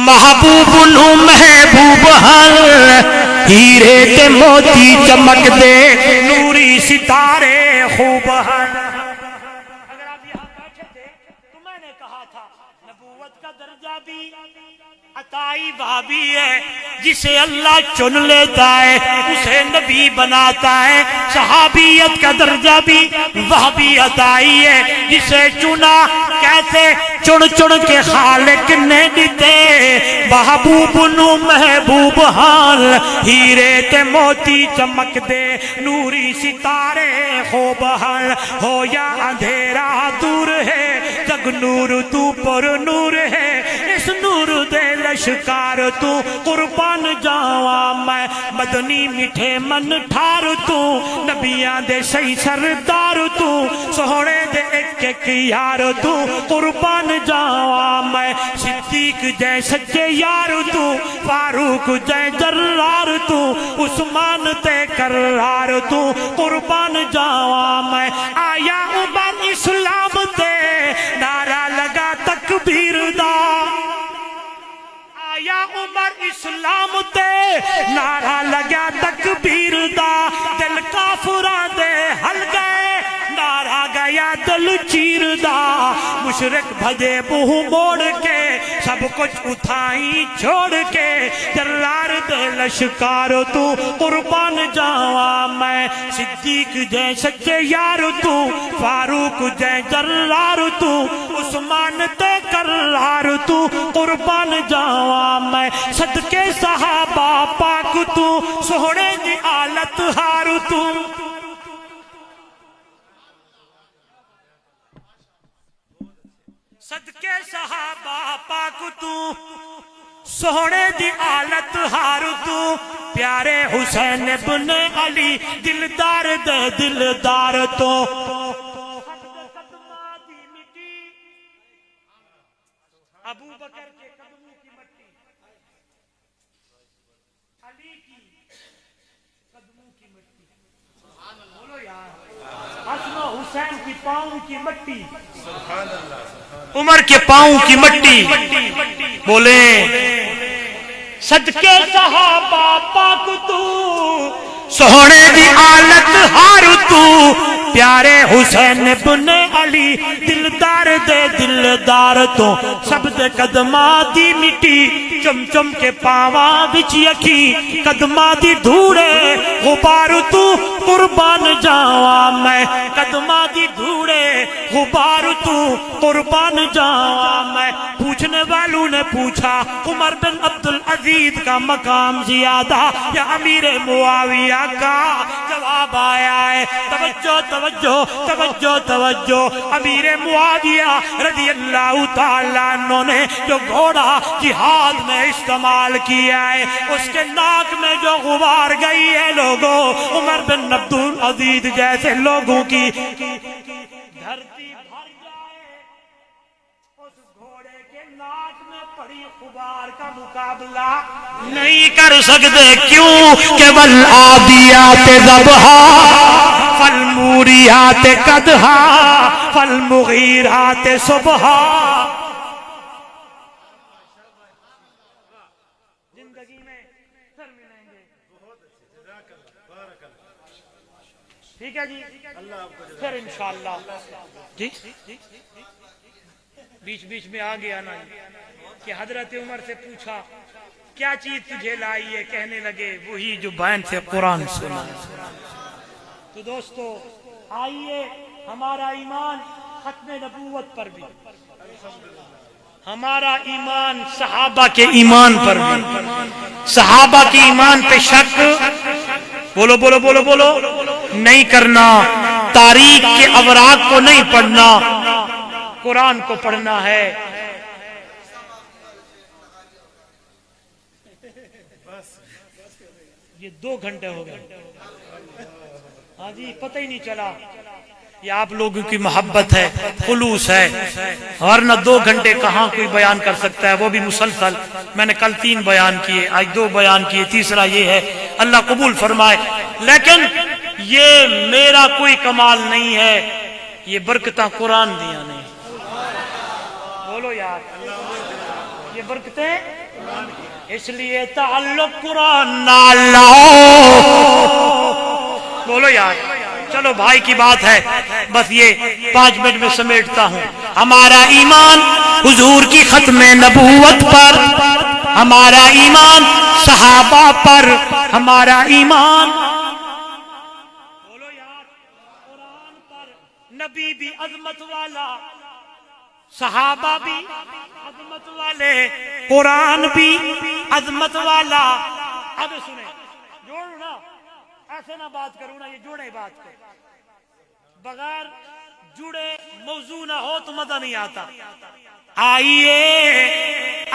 محبوب نو محبوب ہر ہیرے تے موتی چمک دے نوری ستارے خوب ہر. اگر آپ یہاں بیٹھے تھے تو میں نے کہا تھا نبوت کا درجہ بھی عطائی بھابی ہے، جسے اللہ چن لیتا ہے اسے نبی بناتا ہے. صحابیت کا درجہ بھی وہابی عطائی ہے، جسے چنا کیسے چن چن کے خالق نے دیتے. محبوب نو محبوب حال ہیرے تے موتی چمک دے نوری ستارے خوب حال. ہو یا اندھیرا دور ہے جگ نور تو پر نور ہے، اس نور دے لشکار تو قربان جاواں میں. مدنی میٹھے من ٹھار تو نبیاں دے صحیح سردار تو سوہنے دے ایک ایک یار تو قربان جاواں میں. صدیق جے سچے یار تو فاروق جے جرار تو عثمان تے کرار تو قربان جاواں میں. آیا عمر اسلام تے نعرہ لگا تکبیر دا، آیا عمر اسلام تے نعرہ لگا تکبیر دا. دل کافراں دے ہل گئے نعرہ گیا دل چیر دا. مشرک بھجے منہ موڑ کے سب کچھ اٹھائی چھوڑ کے، جلار دے لشکار تو قربان جاواں میں. صدیق جے سچے یار تو فاروق جے جلار تو عثمان تے کرار تو قربان جاواں میں. صدقے صحابہ پاک تو سوہنے دی آلت ہار تو. صدقے صحابہ پاک تو سوہنے دی آلت ہار تو. پیارے حسین ابن علی دلدار دے دلدار تو. ابو بکر کے قدموں کی مٹی، علی کی قدموں کی مٹی، بولو یار. حسن و حسین کی پاؤں کی مٹی، عمر کے پاؤں کی مٹی. بولیں صدقے صحابہ پاک تو سوہنے دی آلت ہار تو. پیارے حسین ابن علی دلدار دے دلدار تو. سب دے قدماں دی مٹی چم چم کے پاواں وچ یکھی، قدماں دی دھوڑے غبار تو قربان جاواں میں. قدماں دی دھوڑے غبار تو قربان جاواں میں. پوچھنے والوں نے پوچھا عمر بن عبدالعزیز کا مقام زیادہ یا امیر معاویہ کا؟ جواب آیا ہے توجہ توجہ توجہ توجہ. امیر معاویہ رضی اللہ تعالیٰ عنہ نے جو گھوڑا جہاد میں استعمال کیا ہے اس کے ناک میں جو غبار گئی ہے لوگوں، عمر بن عبدالعزیز جیسے لوگوں کی دھرتی بھر جائے اس گھوڑے کے ناک میں پڑی غبار کا مقابلہ نہیں کر سکتے. کیوں کہ والعادیات ضبحا فالموریات قدحا فالمغیرات صبحا. زندگی میں پھر ملیں گے، ٹھیک ہے جی، پھر انشاءاللہ. جی بیچ بیچ میں آ گیا نا کہ حضرت عمر سے پوچھا کیا چیز تجھے لائی ہے؟ کہنے لگے وہی جو بین سے قرآن سنا. تو دوستو آئیے ہمارا ایمان ختم نبوت پر بھی، ہمارا ایمان صحابہ کے ایمان پر بھی. صحابہ کے ایمان پہ شک بولو بولو بولو بولو نہیں کرنا. تاریخ کے اوراق کو نہیں پڑھنا، قرآن کو پڑھنا ہے. یہ 2 گھنٹے ہو گئے، ہاں جی پتہ ہی نہیں چلا. یہ آپ لوگوں کی محبت ہے، خلوص ہے، ورنہ 2 گھنٹے کہاں کوئی بیان کر سکتا ہے، وہ بھی مسلسل. میں نے کل 3 بیان کیے، آج 2 بیان کیے، تیسرا یہ ہے. اللہ قبول فرمائے. لیکن یہ میرا کوئی کمال نہیں ہے، یہ برکتاں قرآن دیا نہیں. بولو یار یہ برکتیں اس لیے تعلق قرآن نہ لاؤ. بولو یار. چلو بھائی کی بات ہے, بس یہ 5 منٹ میں سمیٹتا ہوں. ہمارا ایمان حضور کی ختم نبوت پر, ہمارا ایمان صحابہ پر, ہمارا ایمان بولو یار قرآن پر. نبی بھی عظمت والا, صحابہ بھی عظمت والے, قرآن بھی عظمت والا. اب سنیں, جوڑو نا, ایسے نہ بات کروں نا, یہ جوڑے بات کریں. بغیر جڑے موضوع نہ ہو تو مزہ نہیں آتا. آئیے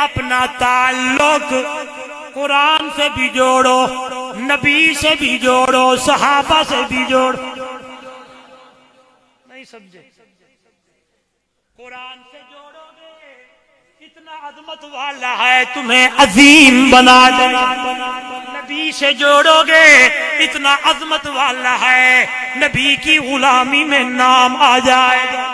اپنا تعلق قرآن سے بھی جوڑو, نبی سے بھی جوڑو, صحابہ سے بھی جوڑو. نہیں سمجھے؟ قرآن سے جوڑو گے اتنا عظمت والا ہے تمہیں عظیم بنا دے. نبی سے جوڑو گے اتنا عظمت والا ہے نبی کی غلامی میں نام آ جائے گا.